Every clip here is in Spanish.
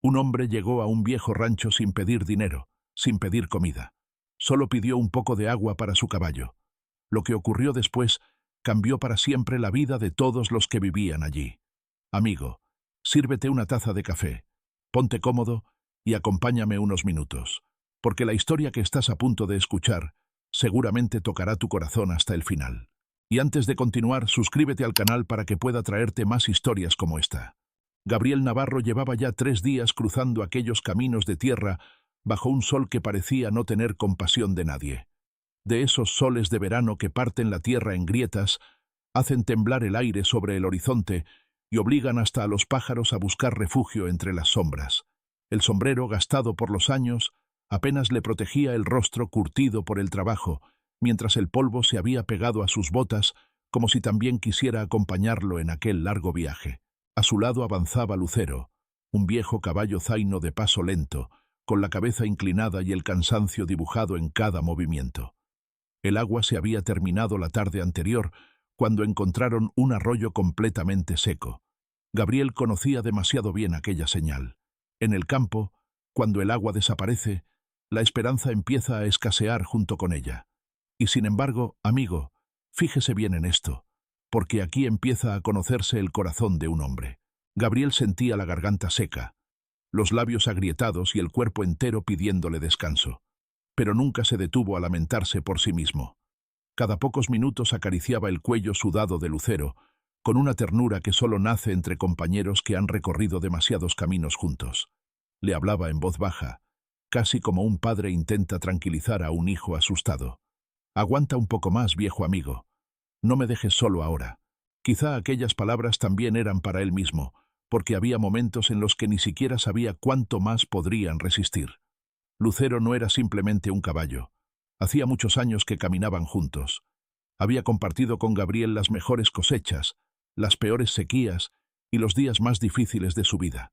Un hombre llegó a un viejo rancho sin pedir dinero, sin pedir comida. Solo pidió un poco de agua para su caballo. Lo que ocurrió después cambió para siempre la vida de todos los que vivían allí. Amigo, sírvete una taza de café, ponte cómodo y acompáñame unos minutos, porque la historia que estás a punto de escuchar seguramente tocará tu corazón hasta el final. Y antes de continuar, suscríbete al canal para que pueda traerte más historias como esta. Gabriel Navarro llevaba ya 3 días cruzando aquellos caminos de tierra bajo un sol que parecía no tener compasión de nadie. De esos soles de verano que parten la tierra en grietas, hacen temblar el aire sobre el horizonte y obligan hasta a los pájaros a buscar refugio entre las sombras. El sombrero, gastado por los años, apenas le protegía el rostro curtido por el trabajo, mientras el polvo se había pegado a sus botas como si también quisiera acompañarlo en aquel largo viaje. A su lado avanzaba Lucero, un viejo caballo zaino de paso lento, con la cabeza inclinada y el cansancio dibujado en cada movimiento. El agua se había terminado la tarde anterior, cuando encontraron un arroyo completamente seco. Gabriel conocía demasiado bien aquella señal. En el campo, cuando el agua desaparece, la esperanza empieza a escasear junto con ella. Y sin embargo, amigo, fíjese bien en esto, porque aquí empieza a conocerse el corazón de un hombre. Gabriel sentía la garganta seca, los labios agrietados y el cuerpo entero pidiéndole descanso. Pero nunca se detuvo a lamentarse por sí mismo. Cada pocos minutos acariciaba el cuello sudado de Lucero, con una ternura que solo nace entre compañeros que han recorrido demasiados caminos juntos. Le hablaba en voz baja, casi como un padre intenta tranquilizar a un hijo asustado. «Aguanta un poco más, viejo amigo. No me dejes solo ahora». Quizá aquellas palabras también eran para él mismo, porque había momentos en los que ni siquiera sabía cuánto más podrían resistir. Lucero no era simplemente un caballo. Hacía muchos años que caminaban juntos. Había compartido con Gabriel las mejores cosechas, las peores sequías y los días más difíciles de su vida.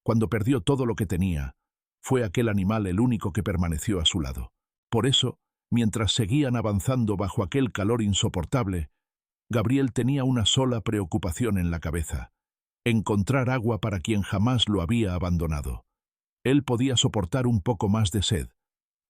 Cuando perdió todo lo que tenía, fue aquel animal el único que permaneció a su lado. Por eso, mientras seguían avanzando bajo aquel calor insoportable, Gabriel tenía una sola preocupación en la cabeza: encontrar agua para quien jamás lo había abandonado. Él podía soportar un poco más de sed.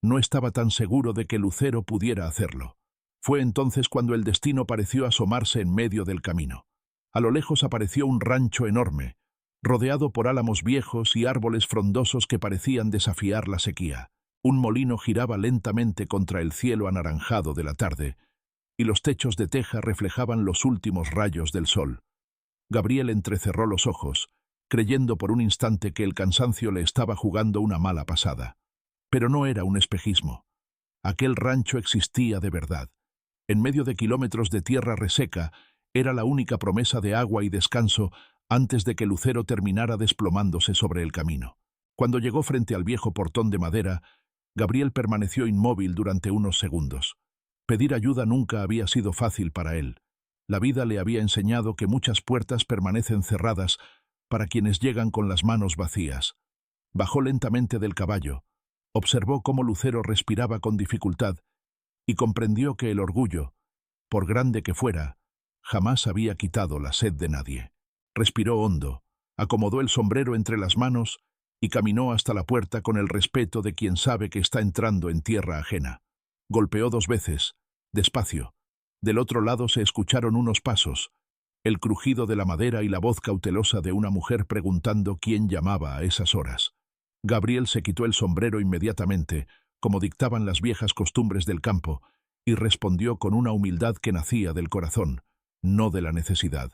No estaba tan seguro de que Lucero pudiera hacerlo. Fue entonces cuando el destino pareció asomarse en medio del camino. A lo lejos apareció un rancho enorme, rodeado por álamos viejos y árboles frondosos que parecían desafiar la sequía. Un molino giraba lentamente contra el cielo anaranjado de la tarde, y los techos de teja reflejaban los últimos rayos del sol. Gabriel entrecerró los ojos, creyendo por un instante que el cansancio le estaba jugando una mala pasada. Pero no era un espejismo. Aquel rancho existía de verdad. En medio de kilómetros de tierra reseca, era la única promesa de agua y descanso antes de que Lucero terminara desplomándose sobre el camino. Cuando llegó frente al viejo portón de madera, Gabriel permaneció inmóvil durante unos segundos. Pedir ayuda nunca había sido fácil para él. La vida le había enseñado que muchas puertas permanecen cerradas para quienes llegan con las manos vacías. Bajó lentamente del caballo, observó cómo Lucero respiraba con dificultad y comprendió que el orgullo, por grande que fuera, jamás había quitado la sed de nadie. Respiró hondo, acomodó el sombrero entre las manos y caminó hasta la puerta con el respeto de quien sabe que está entrando en tierra ajena. Golpeó 2 veces, despacio. Del otro lado se escucharon unos pasos, el crujido de la madera y la voz cautelosa de una mujer preguntando quién llamaba a esas horas. Gabriel se quitó el sombrero inmediatamente, como dictaban las viejas costumbres del campo, y respondió con una humildad que nacía del corazón, no de la necesidad.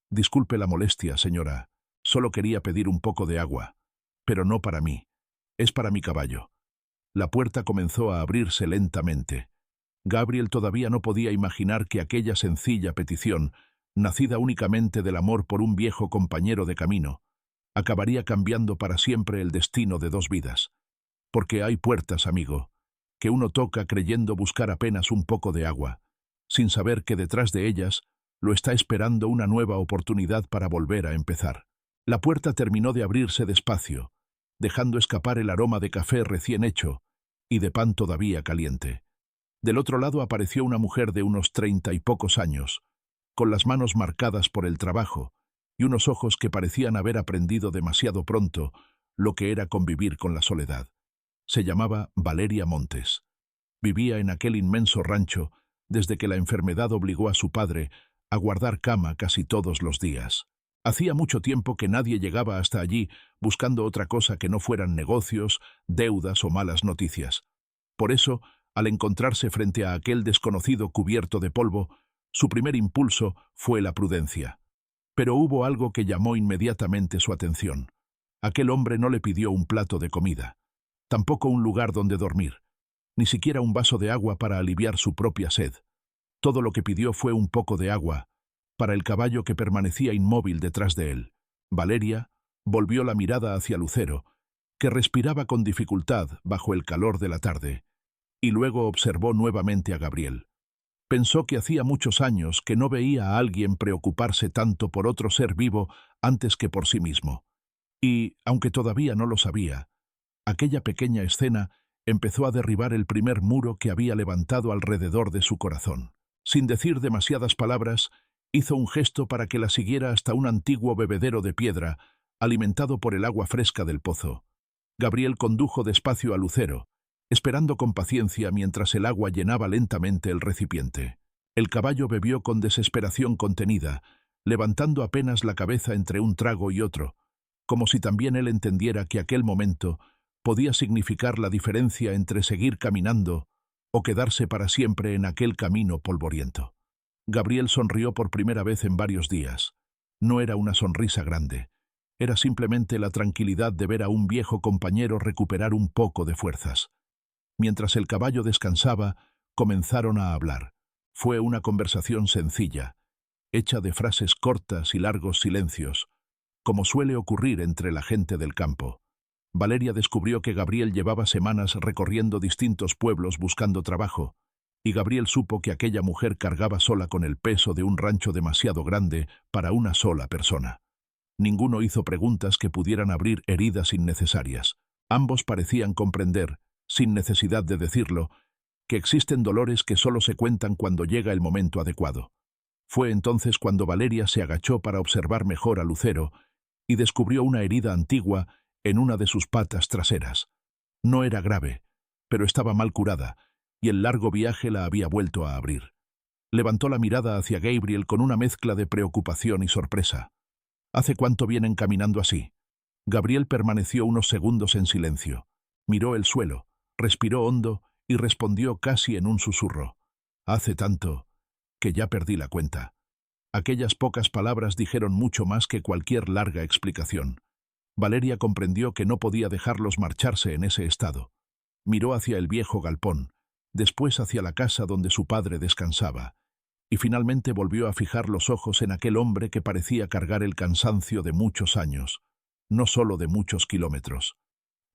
«Disculpe la molestia, señora. Solo quería pedir un poco de agua. Pero no para mí. Es para mi caballo». La puerta comenzó a abrirse lentamente. Gabriel todavía no podía imaginar que aquella sencilla petición, nacida únicamente del amor por un viejo compañero de camino, acabaría cambiando para siempre el destino de 2 vidas. Porque hay puertas, amigo, que uno toca creyendo buscar apenas un poco de agua, sin saber que detrás de ellas lo está esperando una nueva oportunidad para volver a empezar. La puerta terminó de abrirse despacio, dejando escapar el aroma de café recién hecho y de pan todavía caliente. Del otro lado apareció una mujer de unos 30 y pocos años, con las manos marcadas por el trabajo y unos ojos que parecían haber aprendido demasiado pronto lo que era convivir con la soledad. Se llamaba Valeria Montes. Vivía en aquel inmenso rancho desde que la enfermedad obligó a su padre a guardar cama casi todos los días. Hacía mucho tiempo que nadie llegaba hasta allí buscando otra cosa que no fueran negocios, deudas o malas noticias. Por eso, al encontrarse frente a aquel desconocido cubierto de polvo, su primer impulso fue la prudencia. Pero hubo algo que llamó inmediatamente su atención. Aquel hombre no le pidió un plato de comida, tampoco un lugar donde dormir, ni siquiera un vaso de agua para aliviar su propia sed. Todo lo que pidió fue un poco de agua, para el caballo que permanecía inmóvil detrás de él. Valeria volvió la mirada hacia Lucero, que respiraba con dificultad bajo el calor de la tarde, y luego observó nuevamente a Gabriel. Pensó que hacía muchos años que no veía a alguien preocuparse tanto por otro ser vivo antes que por sí mismo. Y, aunque todavía no lo sabía, aquella pequeña escena empezó a derribar el primer muro que había levantado alrededor de su corazón. Sin decir demasiadas palabras, hizo un gesto para que la siguiera hasta un antiguo bebedero de piedra, alimentado por el agua fresca del pozo. Gabriel condujo despacio a Lucero, esperando con paciencia mientras el agua llenaba lentamente el recipiente. El caballo bebió con desesperación contenida, levantando apenas la cabeza entre un trago y otro, como si también él entendiera que aquel momento podía significar la diferencia entre seguir caminando o quedarse para siempre en aquel camino polvoriento. Gabriel sonrió por primera vez en varios días. No era una sonrisa grande, era simplemente la tranquilidad de ver a un viejo compañero recuperar un poco de fuerzas. Mientras el caballo descansaba, comenzaron a hablar. Fue una conversación sencilla, hecha de frases cortas y largos silencios, como suele ocurrir entre la gente del campo. Valeria descubrió que Gabriel llevaba semanas recorriendo distintos pueblos buscando trabajo, y Gabriel supo que aquella mujer cargaba sola con el peso de un rancho demasiado grande para una sola persona. Ninguno hizo preguntas que pudieran abrir heridas innecesarias. Ambos parecían comprender, sin necesidad de decirlo, que existen dolores que solo se cuentan cuando llega el momento adecuado. Fue entonces cuando Valeria se agachó para observar mejor a Lucero y descubrió una herida antigua en una de sus patas traseras. No era grave, pero estaba mal curada, y el largo viaje la había vuelto a abrir. Levantó la mirada hacia Gabriel con una mezcla de preocupación y sorpresa. ¿Hace cuánto vienen caminando así? Gabriel permaneció unos segundos en silencio. Miró el suelo, respiró hondo y respondió casi en un susurro. Hace tanto que ya perdí la cuenta. Aquellas pocas palabras dijeron mucho más que cualquier larga explicación. Valeria comprendió que no podía dejarlos marcharse en ese estado. Miró hacia el viejo galpón, después hacia la casa donde su padre descansaba, y finalmente volvió a fijar los ojos en aquel hombre que parecía cargar el cansancio de muchos años, no solo de muchos kilómetros.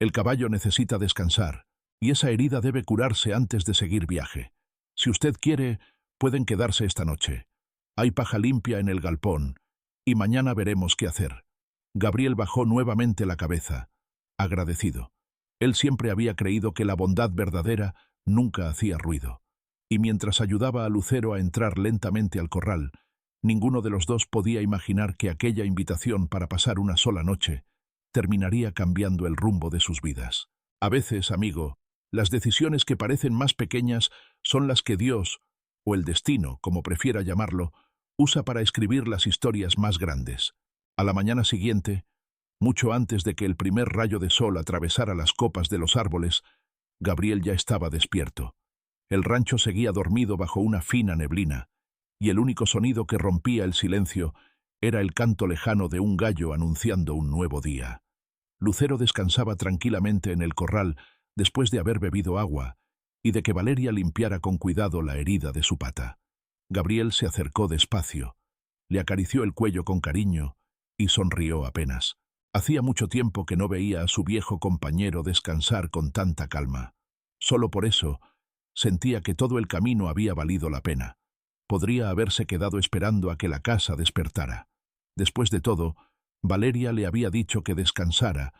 El caballo necesita descansar, y esa herida debe curarse antes de seguir viaje. Si usted quiere, pueden quedarse esta noche. Hay paja limpia en el galpón, y mañana veremos qué hacer. Gabriel bajó nuevamente la cabeza, agradecido. Él siempre había creído que la bondad verdadera nunca hacía ruido, y mientras ayudaba a Lucero a entrar lentamente al corral, ninguno de los dos podía imaginar que aquella invitación para pasar una sola noche terminaría cambiando el rumbo de sus vidas. A veces, amigo, las decisiones que parecen más pequeñas son las que Dios, o el destino, como prefiera llamarlo, usa para escribir las historias más grandes. A la mañana siguiente, mucho antes de que el primer rayo de sol atravesara las copas de los árboles, Gabriel ya estaba despierto. El rancho seguía dormido bajo una fina neblina, y el único sonido que rompía el silencio era el canto lejano de un gallo anunciando un nuevo día. Lucero descansaba tranquilamente en el corral después de haber bebido agua y de que Valeria limpiara con cuidado la herida de su pata. Gabriel se acercó despacio, le acarició el cuello con cariño y sonrió apenas. Hacía mucho tiempo que no veía a su viejo compañero descansar con tanta calma. Solo por eso sentía que todo el camino había valido la pena. Podría haberse quedado esperando a que la casa despertara. Después de todo, Valeria le había dicho que descansara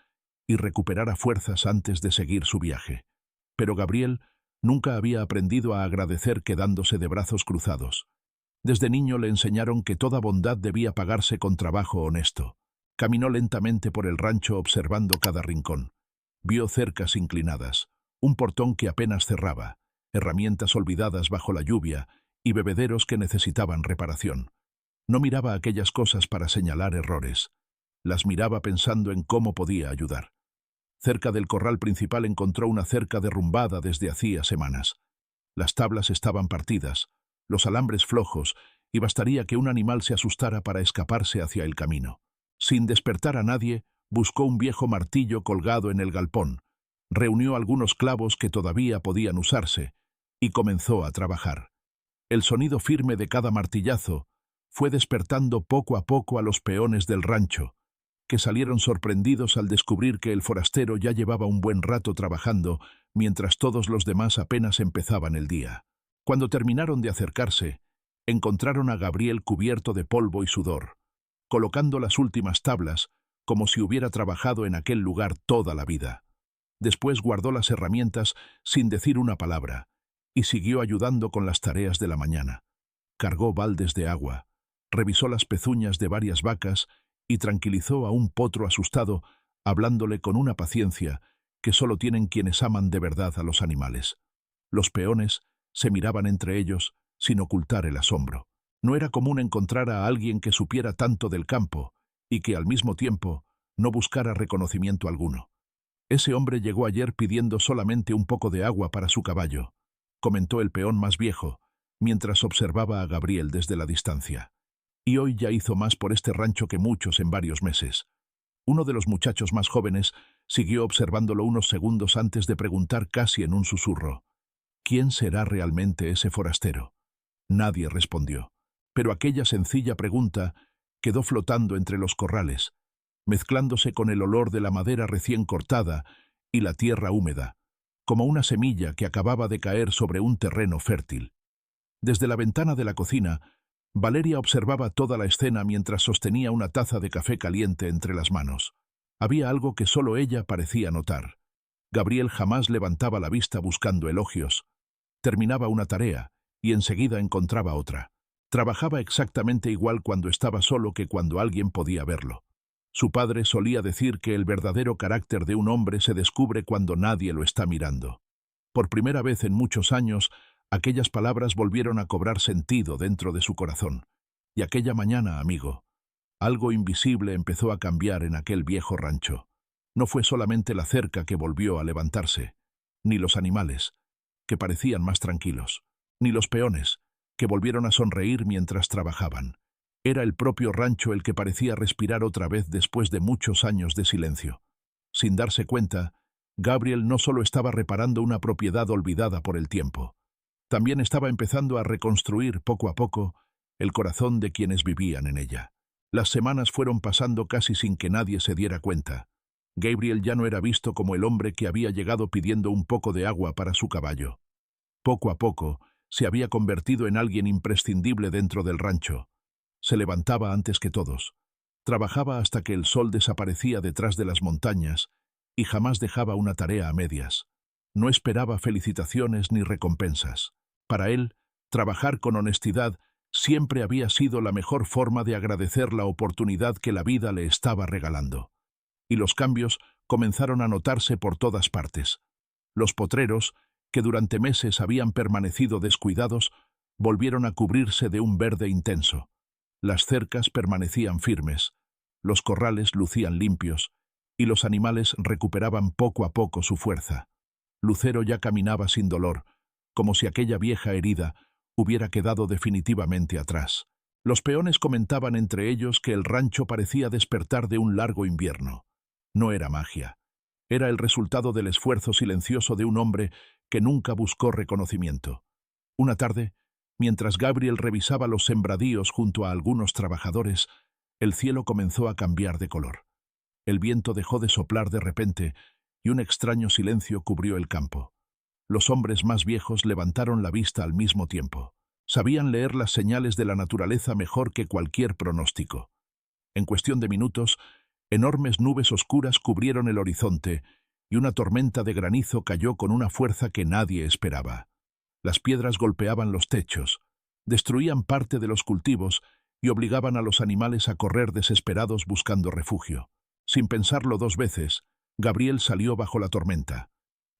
y recuperara fuerzas antes de seguir su viaje. Pero Gabriel nunca había aprendido a agradecer quedándose de brazos cruzados. Desde niño le enseñaron que toda bondad debía pagarse con trabajo honesto. Caminó lentamente por el rancho observando cada rincón. Vio cercas inclinadas, un portón que apenas cerraba, herramientas olvidadas bajo la lluvia y bebederos que necesitaban reparación. No miraba aquellas cosas para señalar errores. Las miraba pensando en cómo podía ayudar. Cerca del corral principal encontró una cerca derrumbada desde hacía semanas. Las tablas estaban partidas, los alambres flojos, y bastaría que un animal se asustara para escaparse hacia el camino. Sin despertar a nadie, buscó un viejo martillo colgado en el galpón, reunió algunos clavos que todavía podían usarse, y comenzó a trabajar. El sonido firme de cada martillazo fue despertando poco a poco a los peones del rancho, que salieron sorprendidos al descubrir que el forastero ya llevaba un buen rato trabajando, mientras todos los demás apenas empezaban el día. Cuando terminaron de acercarse, encontraron a Gabriel cubierto de polvo y sudor, colocando las últimas tablas, como si hubiera trabajado en aquel lugar toda la vida. Después guardó las herramientas sin decir una palabra, y siguió ayudando con las tareas de la mañana. Cargó baldes de agua, revisó las pezuñas de varias vacas y tranquilizó a un potro asustado, hablándole con una paciencia que solo tienen quienes aman de verdad a los animales. Los peones se miraban entre ellos sin ocultar el asombro. No era común encontrar a alguien que supiera tanto del campo y que al mismo tiempo no buscara reconocimiento alguno. Ese hombre llegó ayer pidiendo solamente un poco de agua para su caballo, comentó el peón más viejo, mientras observaba a Gabriel desde la distancia. Y hoy ya hizo más por este rancho que muchos en varios meses. Uno de los muchachos más jóvenes siguió observándolo unos segundos antes de preguntar casi en un susurro: ¿quién será realmente ese forastero? Nadie respondió, pero aquella sencilla pregunta quedó flotando entre los corrales, mezclándose con el olor de la madera recién cortada y la tierra húmeda, como una semilla que acababa de caer sobre un terreno fértil. Desde la ventana de la cocina, Valeria observaba toda la escena mientras sostenía una taza de café caliente entre las manos. Había algo que solo ella parecía notar. Gabriel jamás levantaba la vista buscando elogios. Terminaba una tarea y enseguida encontraba otra. Trabajaba exactamente igual cuando estaba solo que cuando alguien podía verlo. Su padre solía decir que el verdadero carácter de un hombre se descubre cuando nadie lo está mirando. Por primera vez en muchos años, aquellas palabras volvieron a cobrar sentido dentro de su corazón. Y aquella mañana, amigo, algo invisible empezó a cambiar en aquel viejo rancho. No fue solamente la cerca que volvió a levantarse, ni los animales, que parecían más tranquilos, ni los peones, que volvieron a sonreír mientras trabajaban. Era el propio rancho el que parecía respirar otra vez después de muchos años de silencio. Sin darse cuenta, Gabriel no solo estaba reparando una propiedad olvidada por el tiempo, también estaba empezando a reconstruir poco a poco el corazón de quienes vivían en ella. Las semanas fueron pasando casi sin que nadie se diera cuenta. Gabriel ya no era visto como el hombre que había llegado pidiendo un poco de agua para su caballo. Poco a poco, se había convertido en alguien imprescindible dentro del rancho. Se levantaba antes que todos. Trabajaba hasta que el sol desaparecía detrás de las montañas y jamás dejaba una tarea a medias. No esperaba felicitaciones ni recompensas. Para él, trabajar con honestidad siempre había sido la mejor forma de agradecer la oportunidad que la vida le estaba regalando. Y los cambios comenzaron a notarse por todas partes. Los potreros, que durante meses habían permanecido descuidados, volvieron a cubrirse de un verde intenso. Las cercas permanecían firmes, los corrales lucían limpios, y los animales recuperaban poco a poco su fuerza. Lucero ya caminaba sin dolor, como si aquella vieja herida hubiera quedado definitivamente atrás. Los peones comentaban entre ellos que el rancho parecía despertar de un largo invierno. No era magia. Era el resultado del esfuerzo silencioso de un hombre que nunca buscó reconocimiento. Una tarde, mientras Gabriel revisaba los sembradíos junto a algunos trabajadores, el cielo comenzó a cambiar de color. El viento dejó de soplar de repente y un extraño silencio cubrió el campo. Los hombres más viejos levantaron la vista al mismo tiempo. Sabían leer las señales de la naturaleza mejor que cualquier pronóstico. En cuestión de minutos, enormes nubes oscuras cubrieron el horizonte y una tormenta de granizo cayó con una fuerza que nadie esperaba. Las piedras golpeaban los techos, destruían parte de los cultivos y obligaban a los animales a correr desesperados buscando refugio. Sin pensarlo dos veces, Gabriel salió bajo la tormenta.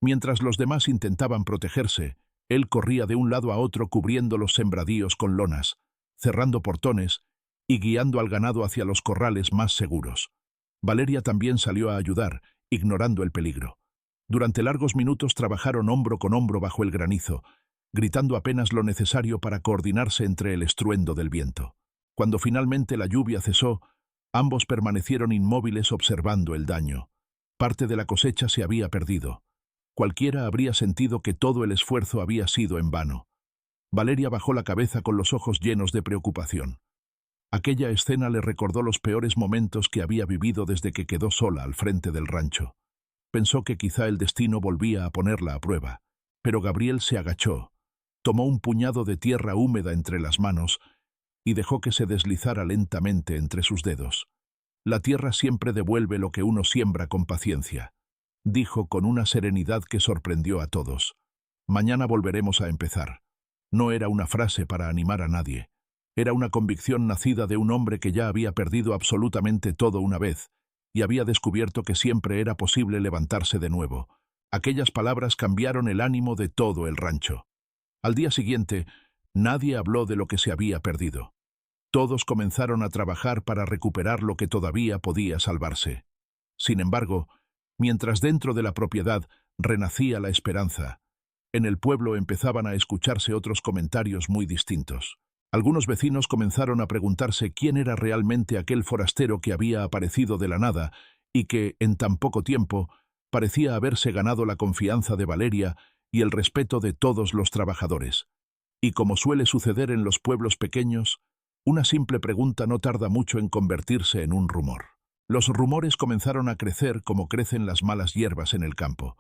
Mientras los demás intentaban protegerse, él corría de un lado a otro cubriendo los sembradíos con lonas, cerrando portones y guiando al ganado hacia los corrales más seguros. Valeria también salió a ayudar, ignorando el peligro. Durante largos minutos trabajaron hombro con hombro bajo el granizo, gritando apenas lo necesario para coordinarse entre el estruendo del viento. Cuando finalmente la lluvia cesó, ambos permanecieron inmóviles observando el daño. Parte de la cosecha se había perdido. Cualquiera habría sentido que todo el esfuerzo había sido en vano. Valeria bajó la cabeza con los ojos llenos de preocupación. Aquella escena le recordó los peores momentos que había vivido desde que quedó sola al frente del rancho. Pensó que quizá el destino volvía a ponerla a prueba, pero Gabriel se agachó, tomó un puñado de tierra húmeda entre las manos y dejó que se deslizara lentamente entre sus dedos. La tierra siempre devuelve lo que uno siembra con paciencia, dijo con una serenidad que sorprendió a todos. Mañana volveremos a empezar. No era una frase para animar a nadie. Era una convicción nacida de un hombre que ya había perdido absolutamente todo una vez y había descubierto que siempre era posible levantarse de nuevo. Aquellas palabras cambiaron el ánimo de todo el rancho. Al día siguiente, nadie habló de lo que se había perdido. Todos comenzaron a trabajar para recuperar lo que todavía podía salvarse. Sin embargo, mientras dentro de la propiedad renacía la esperanza, en el pueblo empezaban a escucharse otros comentarios muy distintos. Algunos vecinos comenzaron a preguntarse quién era realmente aquel forastero que había aparecido de la nada y que, en tan poco tiempo, parecía haberse ganado la confianza de Valeria y el respeto de todos los trabajadores. Y como suele suceder en los pueblos pequeños, una simple pregunta no tarda mucho en convertirse en un rumor. Los rumores comenzaron a crecer como crecen las malas hierbas en el campo,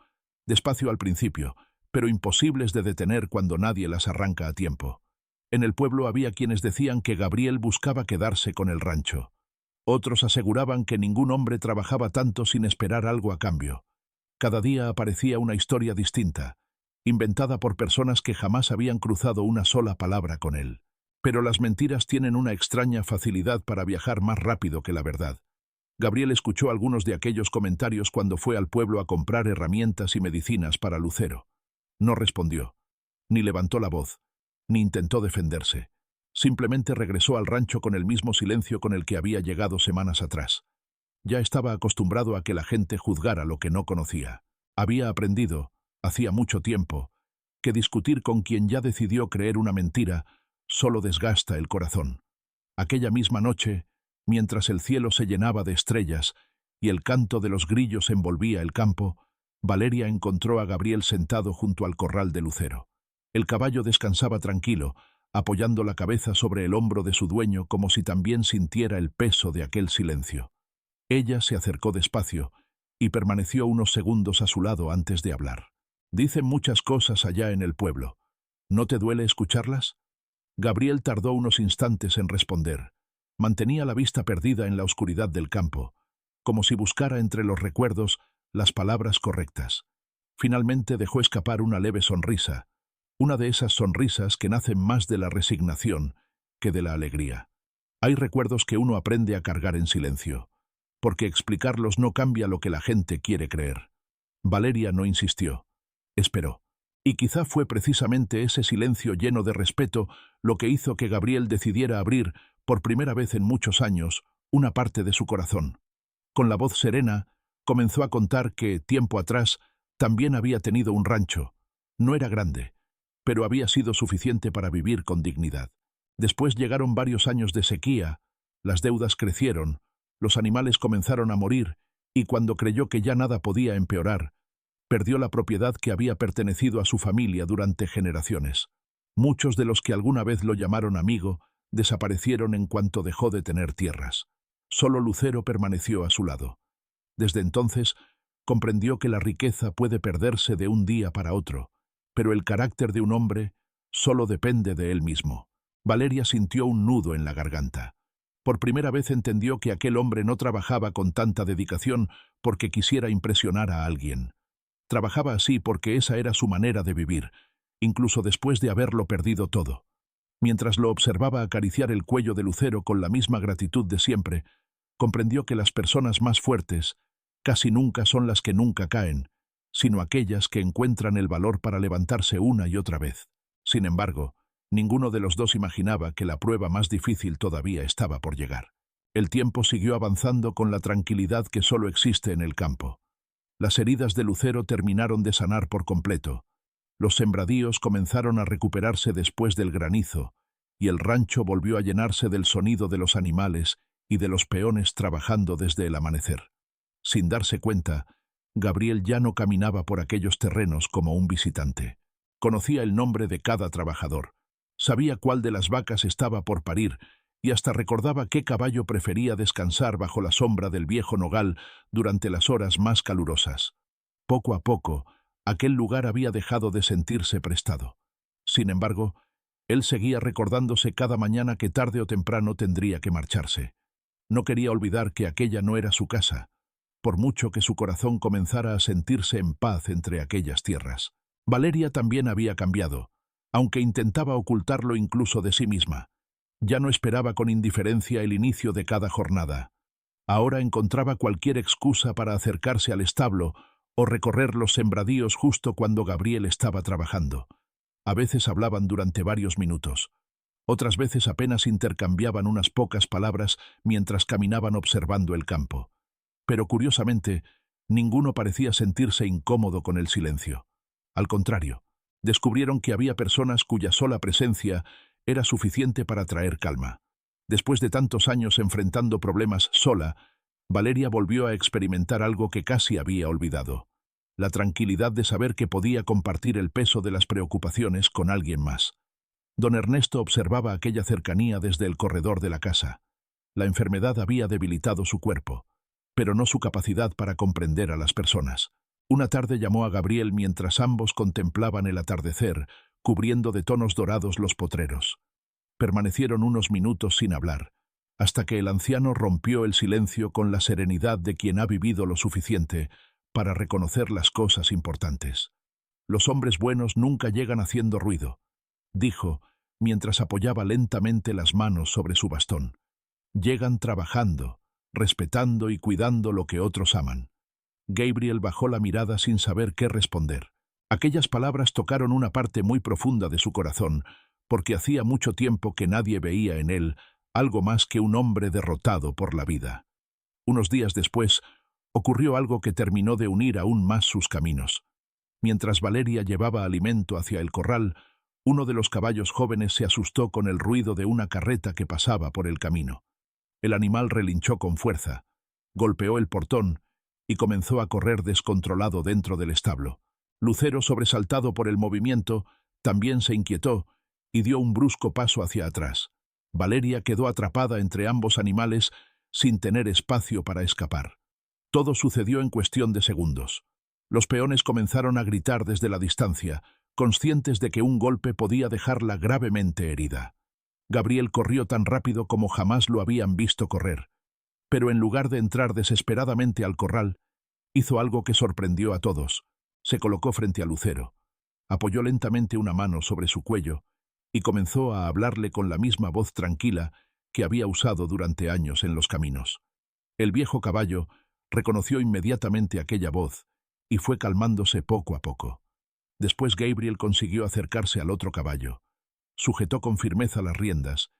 despacio al principio, pero imposibles de detener cuando nadie las arranca a tiempo. En el pueblo había quienes decían que Gabriel buscaba quedarse con el rancho. Otros aseguraban que ningún hombre trabajaba tanto sin esperar algo a cambio. Cada día aparecía una historia distinta, inventada por personas que jamás habían cruzado una sola palabra con él. Pero las mentiras tienen una extraña facilidad para viajar más rápido que la verdad. Gabriel escuchó algunos de aquellos comentarios cuando fue al pueblo a comprar herramientas y medicinas para Lucero. No respondió, ni levantó la voz, ni intentó defenderse. Simplemente regresó al rancho con el mismo silencio con el que había llegado semanas atrás. Ya estaba acostumbrado a que la gente juzgara lo que no conocía. Había aprendido, hacía mucho tiempo, que discutir con quien ya decidió creer una mentira solo desgasta el corazón. Aquella misma noche, mientras el cielo se llenaba de estrellas y el canto de los grillos envolvía el campo, Valeria encontró a Gabriel sentado junto al corral de Lucero. El caballo descansaba tranquilo, apoyando la cabeza sobre el hombro de su dueño como si también sintiera el peso de aquel silencio. Ella se acercó despacio y permaneció unos segundos a su lado antes de hablar. Dicen muchas cosas allá en el pueblo. ¿No te duele escucharlas? Gabriel tardó unos instantes en responder. Mantenía la vista perdida en la oscuridad del campo, como si buscara entre los recuerdos las palabras correctas. Finalmente dejó escapar una leve sonrisa, una de esas sonrisas que nacen más de la resignación que de la alegría. Hay recuerdos que uno aprende a cargar en silencio, porque explicarlos no cambia lo que la gente quiere creer. Valeria no insistió. Esperó. Y quizá fue precisamente ese silencio lleno de respeto lo que hizo que Gabriel decidiera abrir, por primera vez en muchos años, una parte de su corazón. Con la voz serena, comenzó a contar que, tiempo atrás, también había tenido un rancho. No era grande, pero había sido suficiente para vivir con dignidad. Después llegaron varios años de sequía, las deudas crecieron, los animales comenzaron a morir, y cuando creyó que ya nada podía empeorar, perdió la propiedad que había pertenecido a su familia durante generaciones. Muchos de los que alguna vez lo llamaron amigo desaparecieron en cuanto dejó de tener tierras. Solo Lucero permaneció a su lado. Desde entonces, comprendió que la riqueza puede perderse de un día para otro, pero el carácter de un hombre solo depende de él mismo. Valeria sintió un nudo en la garganta. Por primera vez entendió que aquel hombre no trabajaba con tanta dedicación porque quisiera impresionar a alguien. Trabajaba así porque esa era su manera de vivir, incluso después de haberlo perdido todo. Mientras lo observaba acariciar el cuello de Lucero con la misma gratitud de siempre, comprendió que las personas más fuertes casi nunca son las que nunca caen, sino aquellas que encuentran el valor para levantarse una y otra vez. Sin embargo, ninguno de los dos imaginaba que la prueba más difícil todavía estaba por llegar. El tiempo siguió avanzando con la tranquilidad que solo existe en el campo. Las heridas de Lucero terminaron de sanar por completo. Los sembradíos comenzaron a recuperarse después del granizo, y el rancho volvió a llenarse del sonido de los animales y de los peones trabajando desde el amanecer. Sin darse cuenta, Gabriel ya no caminaba por aquellos terrenos como un visitante. Conocía el nombre de cada trabajador, sabía cuál de las vacas estaba por parir y hasta recordaba qué caballo prefería descansar bajo la sombra del viejo nogal durante las horas más calurosas. Poco a poco, aquel lugar había dejado de sentirse prestado. Sin embargo, él seguía recordándose cada mañana que tarde o temprano tendría que marcharse. No quería olvidar que aquella no era su casa, por mucho que su corazón comenzara a sentirse en paz entre aquellas tierras. Valeria también había cambiado, aunque intentaba ocultarlo incluso de sí misma. Ya no esperaba con indiferencia el inicio de cada jornada. Ahora encontraba cualquier excusa para acercarse al establo o recorrer los sembradíos justo cuando Gabriel estaba trabajando. A veces hablaban durante varios minutos. Otras veces apenas intercambiaban unas pocas palabras mientras caminaban observando el campo. Pero curiosamente, ninguno parecía sentirse incómodo con el silencio. Al contrario, descubrieron que había personas cuya sola presencia era suficiente para traer calma. Después de tantos años enfrentando problemas sola, Valeria volvió a experimentar algo que casi había olvidado: la tranquilidad de saber que podía compartir el peso de las preocupaciones con alguien más. Don Ernesto observaba aquella cercanía desde el corredor de la casa. La enfermedad había debilitado su cuerpo, pero no su capacidad para comprender a las personas. Una tarde llamó a Gabriel mientras ambos contemplaban el atardecer, cubriendo de tonos dorados los potreros. Permanecieron unos minutos sin hablar, hasta que el anciano rompió el silencio con la serenidad de quien ha vivido lo suficiente para reconocer las cosas importantes. Los hombres buenos nunca llegan haciendo ruido, dijo, mientras apoyaba lentamente las manos sobre su bastón. Llegan trabajando, respetando y cuidando lo que otros aman. Gabriel bajó la mirada sin saber qué responder. Aquellas palabras tocaron una parte muy profunda de su corazón, porque hacía mucho tiempo que nadie veía en él algo más que un hombre derrotado por la vida. Unos días después, ocurrió algo que terminó de unir aún más sus caminos. Mientras Valeria llevaba alimento hacia el corral, uno de los caballos jóvenes se asustó con el ruido de una carreta que pasaba por el camino. El animal relinchó con fuerza, golpeó el portón y comenzó a correr descontrolado dentro del establo. Lucero, sobresaltado por el movimiento, también se inquietó y dio un brusco paso hacia atrás. Valeria quedó atrapada entre ambos animales sin tener espacio para escapar. Todo sucedió en cuestión de segundos. Los peones comenzaron a gritar desde la distancia, conscientes de que un golpe podía dejarla gravemente herida. Gabriel corrió tan rápido como jamás lo habían visto correr, pero en lugar de entrar desesperadamente al corral, hizo algo que sorprendió a todos. Se colocó frente a Lucero, apoyó lentamente una mano sobre su cuello y comenzó a hablarle con la misma voz tranquila que había usado durante años en los caminos. El viejo caballo reconoció inmediatamente aquella voz y fue calmándose poco a poco. Después Gabriel consiguió acercarse al otro caballo, sujetó con firmeza las riendas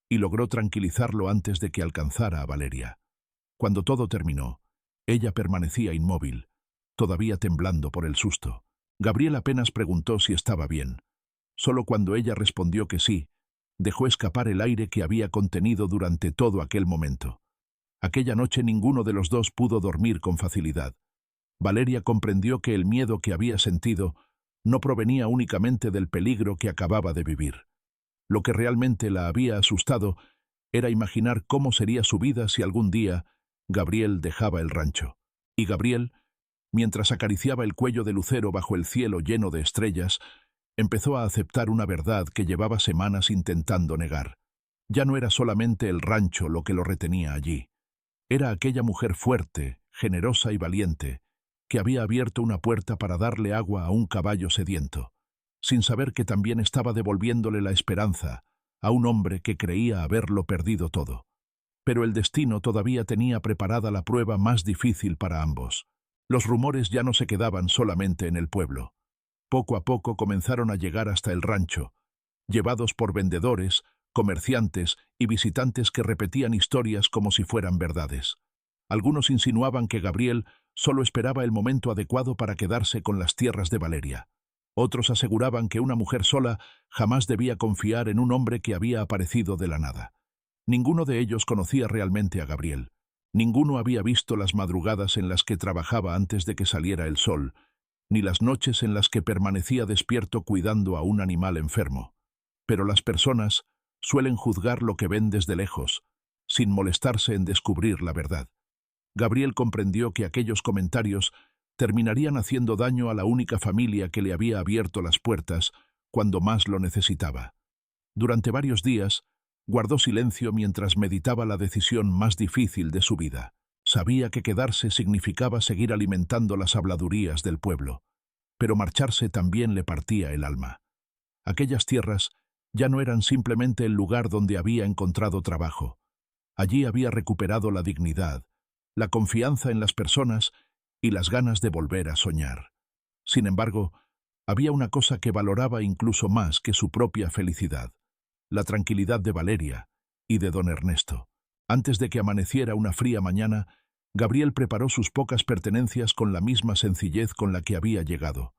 y logró tranquilizarlo antes de que alcanzara a Valeria. Cuando todo terminó, ella permanecía inmóvil, todavía temblando por el susto. Gabriel apenas preguntó si estaba bien. Solo cuando ella respondió que sí, dejó escapar el aire que había contenido durante todo aquel momento. Aquella noche ninguno de los dos pudo dormir con facilidad. Valeria comprendió que el miedo que había sentido no provenía únicamente del peligro que acababa de vivir. Lo que realmente la había asustado era imaginar cómo sería su vida si algún día Gabriel dejaba el rancho. Y Gabriel, mientras acariciaba el cuello de Lucero bajo el cielo lleno de estrellas, empezó a aceptar una verdad que llevaba semanas intentando negar. Ya no era solamente el rancho lo que lo retenía allí. Era aquella mujer fuerte, generosa y valiente, que había abierto una puerta para darle agua a un caballo sediento, sin saber que también estaba devolviéndole la esperanza a un hombre que creía haberlo perdido todo. Pero el destino todavía tenía preparada la prueba más difícil para ambos. Los rumores ya no se quedaban solamente en el pueblo. Poco a poco comenzaron a llegar hasta el rancho, llevados por vendedores, comerciantes y visitantes que repetían historias como si fueran verdades. Algunos insinuaban que Gabriel solo esperaba el momento adecuado para quedarse con las tierras de Valeria. Otros aseguraban que una mujer sola jamás debía confiar en un hombre que había aparecido de la nada. Ninguno de ellos conocía realmente a Gabriel. Ninguno había visto las madrugadas en las que trabajaba antes de que saliera el sol, ni las noches en las que permanecía despierto cuidando a un animal enfermo. Pero las personas suelen juzgar lo que ven desde lejos, sin molestarse en descubrir la verdad. Gabriel comprendió que aquellos comentarios terminarían haciendo daño a la única familia que le había abierto las puertas cuando más lo necesitaba. Durante varios días, guardó silencio mientras meditaba la decisión más difícil de su vida. Sabía que quedarse significaba seguir alimentando las habladurías del pueblo, pero marcharse también le partía el alma. Aquellas tierras ya no eran simplemente el lugar donde había encontrado trabajo. Allí había recuperado la dignidad, la confianza en las personas y las ganas de volver a soñar. Sin embargo, había una cosa que valoraba incluso más que su propia felicidad: la tranquilidad de Valeria y de don Ernesto. Antes de que amaneciera una fría mañana, Gabriel preparó sus pocas pertenencias con la misma sencillez con la que había llegado.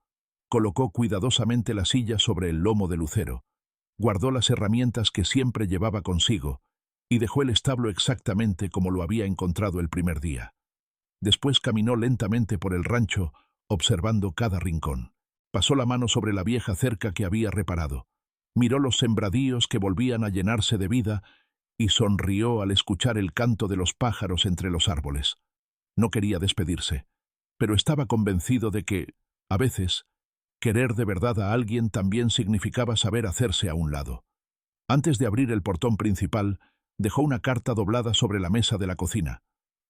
Colocó cuidadosamente la silla sobre el lomo de Lucero, guardó las herramientas que siempre llevaba consigo y dejó el establo exactamente como lo había encontrado el primer día. Después caminó lentamente por el rancho, observando cada rincón. Pasó la mano sobre la vieja cerca que había reparado. Miró los sembradíos que volvían a llenarse de vida y sonrió al escuchar el canto de los pájaros entre los árboles. No quería despedirse, pero estaba convencido de que, a veces, querer de verdad a alguien también significaba saber hacerse a un lado. Antes de abrir el portón principal, dejó una carta doblada sobre la mesa de la cocina.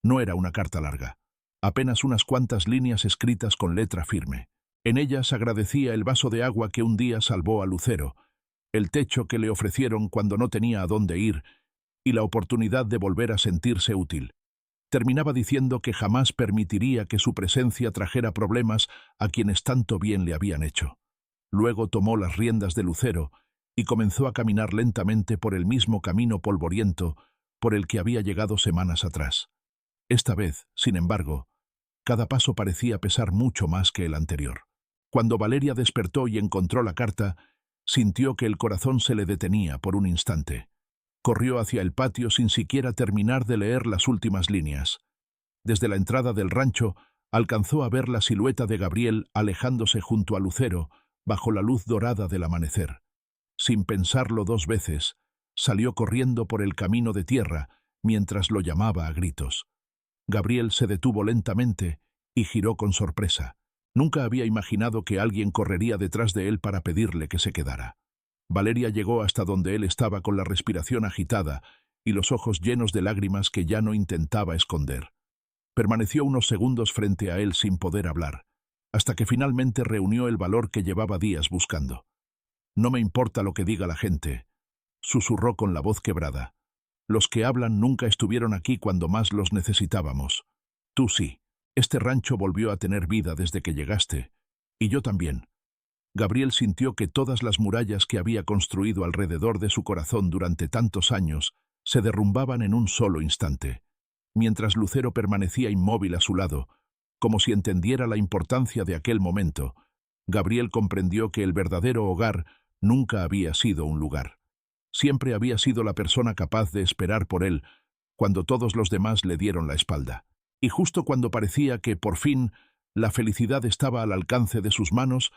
No era una carta larga, apenas unas cuantas líneas escritas con letra firme. En ellas agradecía el vaso de agua que un día salvó a Lucero, el techo que le ofrecieron cuando no tenía a dónde ir y la oportunidad de volver a sentirse útil. Terminaba diciendo que jamás permitiría que su presencia trajera problemas a quienes tanto bien le habían hecho. Luego tomó las riendas de Lucero y comenzó a caminar lentamente por el mismo camino polvoriento por el que había llegado semanas atrás. Esta vez, sin embargo, cada paso parecía pesar mucho más que el anterior. Cuando Valeria despertó y encontró la carta, sintió que el corazón se le detenía por un instante. Corrió hacia el patio sin siquiera terminar de leer las últimas líneas. Desde la entrada del rancho, alcanzó a ver la silueta de Gabriel alejándose junto a Lucero, bajo la luz dorada del amanecer. Sin pensarlo dos veces, salió corriendo por el camino de tierra, mientras lo llamaba a gritos. Gabriel se detuvo lentamente y giró con sorpresa. Nunca había imaginado que alguien correría detrás de él para pedirle que se quedara. Valeria llegó hasta donde él estaba con la respiración agitada y los ojos llenos de lágrimas que ya no intentaba esconder. Permaneció unos segundos frente a él sin poder hablar, hasta que finalmente reunió el valor que llevaba días buscando. «No me importa lo que diga la gente», susurró con la voz quebrada. «Los que hablan nunca estuvieron aquí cuando más los necesitábamos. Tú sí. Este rancho volvió a tener vida desde que llegaste. Y yo también». Gabriel sintió que todas las murallas que había construido alrededor de su corazón durante tantos años se derrumbaban en un solo instante. Mientras Lucero permanecía inmóvil a su lado, como si entendiera la importancia de aquel momento, Gabriel comprendió que el verdadero hogar nunca había sido un lugar. Siempre había sido la persona capaz de esperar por él cuando todos los demás le dieron la espalda. Y justo cuando parecía que, por fin, la felicidad estaba al alcance de sus manos,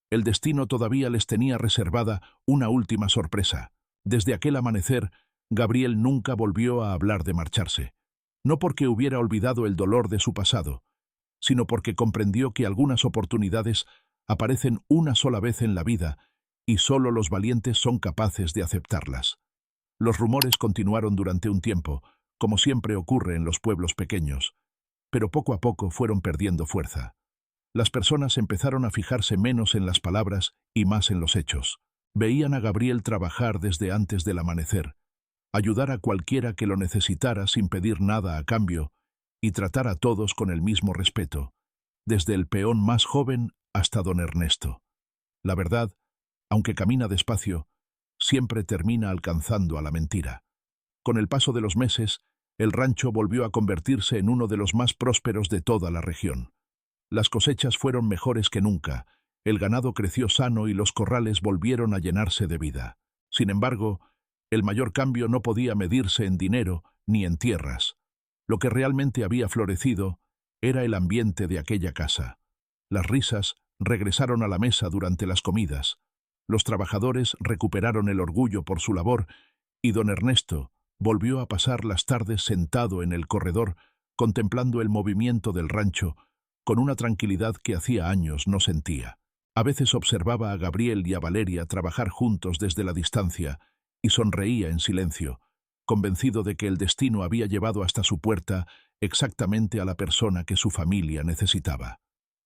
el destino todavía les tenía reservada una última sorpresa. Desde aquel amanecer, Gabriel nunca volvió a hablar de marcharse. No porque hubiera olvidado el dolor de su pasado, sino porque comprendió que algunas oportunidades aparecen una sola vez en la vida y solo los valientes son capaces de aceptarlas. Los rumores continuaron durante un tiempo, como siempre ocurre en los pueblos pequeños, pero poco a poco fueron perdiendo fuerza. Las personas empezaron a fijarse menos en las palabras y más en los hechos. Veían a Gabriel trabajar desde antes del amanecer, ayudar a cualquiera que lo necesitara sin pedir nada a cambio y tratar a todos con el mismo respeto, desde el peón más joven hasta don Ernesto. La verdad, aunque camina despacio, siempre termina alcanzando a la mentira. Con el paso de los meses, el rancho volvió a convertirse en uno de los más prósperos de toda la región. Las cosechas fueron mejores que nunca, el ganado creció sano y los corrales volvieron a llenarse de vida. Sin embargo, el mayor cambio no podía medirse en dinero ni en tierras. Lo que realmente había florecido era el ambiente de aquella casa. Las risas regresaron a la mesa durante las comidas, los trabajadores recuperaron el orgullo por su labor y don Ernesto volvió a pasar las tardes sentado en el corredor contemplando el movimiento del rancho con una tranquilidad que hacía años no sentía. A veces observaba a Gabriel y a Valeria trabajar juntos desde la distancia y sonreía en silencio, convencido de que el destino había llevado hasta su puerta exactamente a la persona que su familia necesitaba.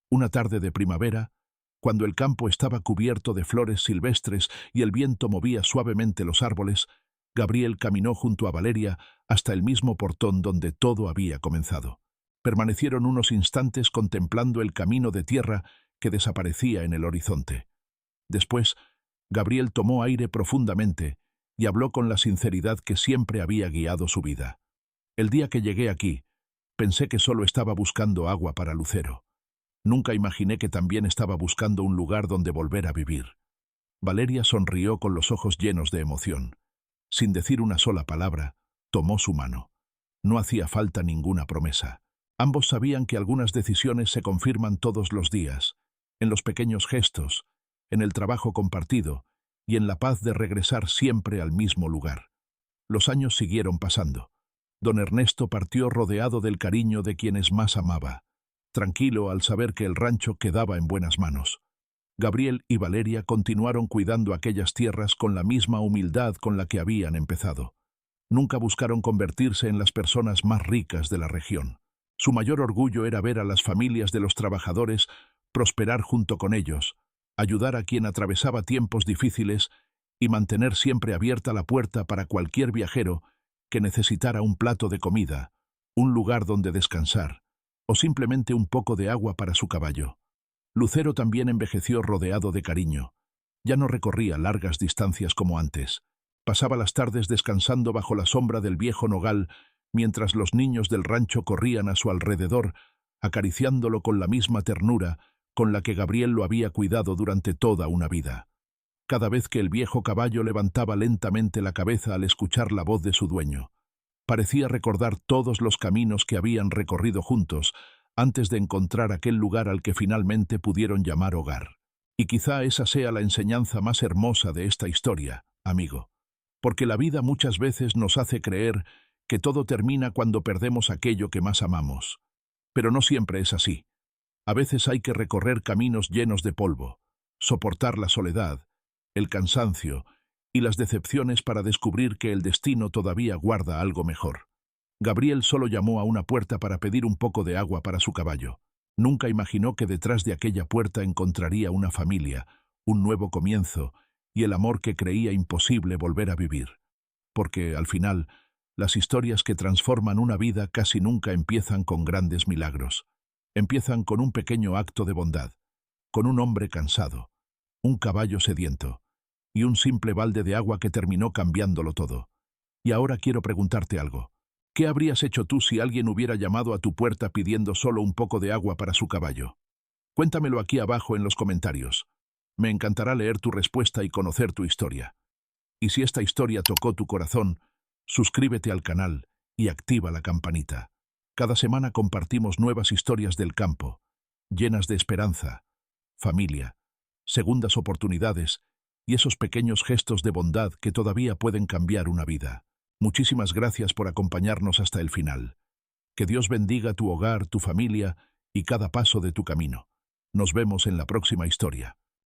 Una tarde de primavera, cuando el campo estaba cubierto de flores silvestres y el viento movía suavemente los árboles, Gabriel caminó junto a Valeria hasta el mismo portón donde todo había comenzado. Permanecieron unos instantes contemplando el camino de tierra que desaparecía en el horizonte. Después, Gabriel tomó aire profundamente y habló con la sinceridad que siempre había guiado su vida. El día que llegué aquí, pensé que solo estaba buscando agua para Lucero. Nunca imaginé que también estaba buscando un lugar donde volver a vivir. Valeria sonrió con los ojos llenos de emoción. Sin decir una sola palabra, tomó su mano. No hacía falta ninguna promesa. Ambos sabían que algunas decisiones se confirman todos los días, en los pequeños gestos, en el trabajo compartido y en la paz de regresar siempre al mismo lugar. Los años siguieron pasando. Don Ernesto partió rodeado del cariño de quienes más amaba, tranquilo al saber que el rancho quedaba en buenas manos. Gabriel y Valeria continuaron cuidando aquellas tierras con la misma humildad con la que habían empezado. Nunca buscaron convertirse en las personas más ricas de la región. Su mayor orgullo era ver a las familias de los trabajadores prosperar junto con ellos, ayudar a quien atravesaba tiempos difíciles y mantener siempre abierta la puerta para cualquier viajero que necesitara un plato de comida, un lugar donde descansar, o simplemente un poco de agua para su caballo. Lucero también envejeció rodeado de cariño. Ya no recorría largas distancias como antes. Pasaba las tardes descansando bajo la sombra del viejo nogal, mientras los niños del rancho corrían a su alrededor, acariciándolo con la misma ternura con la que Gabriel lo había cuidado durante toda una vida. Cada vez que el viejo caballo levantaba lentamente la cabeza al escuchar la voz de su dueño, parecía recordar todos los caminos que habían recorrido juntos antes de encontrar aquel lugar al que finalmente pudieron llamar hogar. Y quizá esa sea la enseñanza más hermosa de esta historia, amigo, porque la vida muchas veces nos hace creer que todo termina cuando perdemos aquello que más amamos. Pero no siempre es así. A veces hay que recorrer caminos llenos de polvo, soportar la soledad, el cansancio y las decepciones para descubrir que el destino todavía guarda algo mejor. Gabriel solo llamó a una puerta para pedir un poco de agua para su caballo. Nunca imaginó que detrás de aquella puerta encontraría una familia, un nuevo comienzo y el amor que creía imposible volver a vivir. Porque, al final, las historias que transforman una vida casi nunca empiezan con grandes milagros. Empiezan con un pequeño acto de bondad, con un hombre cansado, un caballo sediento y un simple balde de agua que terminó cambiándolo todo. Y ahora quiero preguntarte algo. ¿Qué habrías hecho tú si alguien hubiera llamado a tu puerta pidiendo solo un poco de agua para su caballo? Cuéntamelo aquí abajo en los comentarios. Me encantará leer tu respuesta y conocer tu historia. Y si esta historia tocó tu corazón, suscríbete al canal y activa la campanita. Cada semana compartimos nuevas historias del campo, llenas de esperanza, familia, segundas oportunidades y esos pequeños gestos de bondad que todavía pueden cambiar una vida. Muchísimas gracias por acompañarnos hasta el final. Que Dios bendiga tu hogar, tu familia y cada paso de tu camino. Nos vemos en la próxima historia.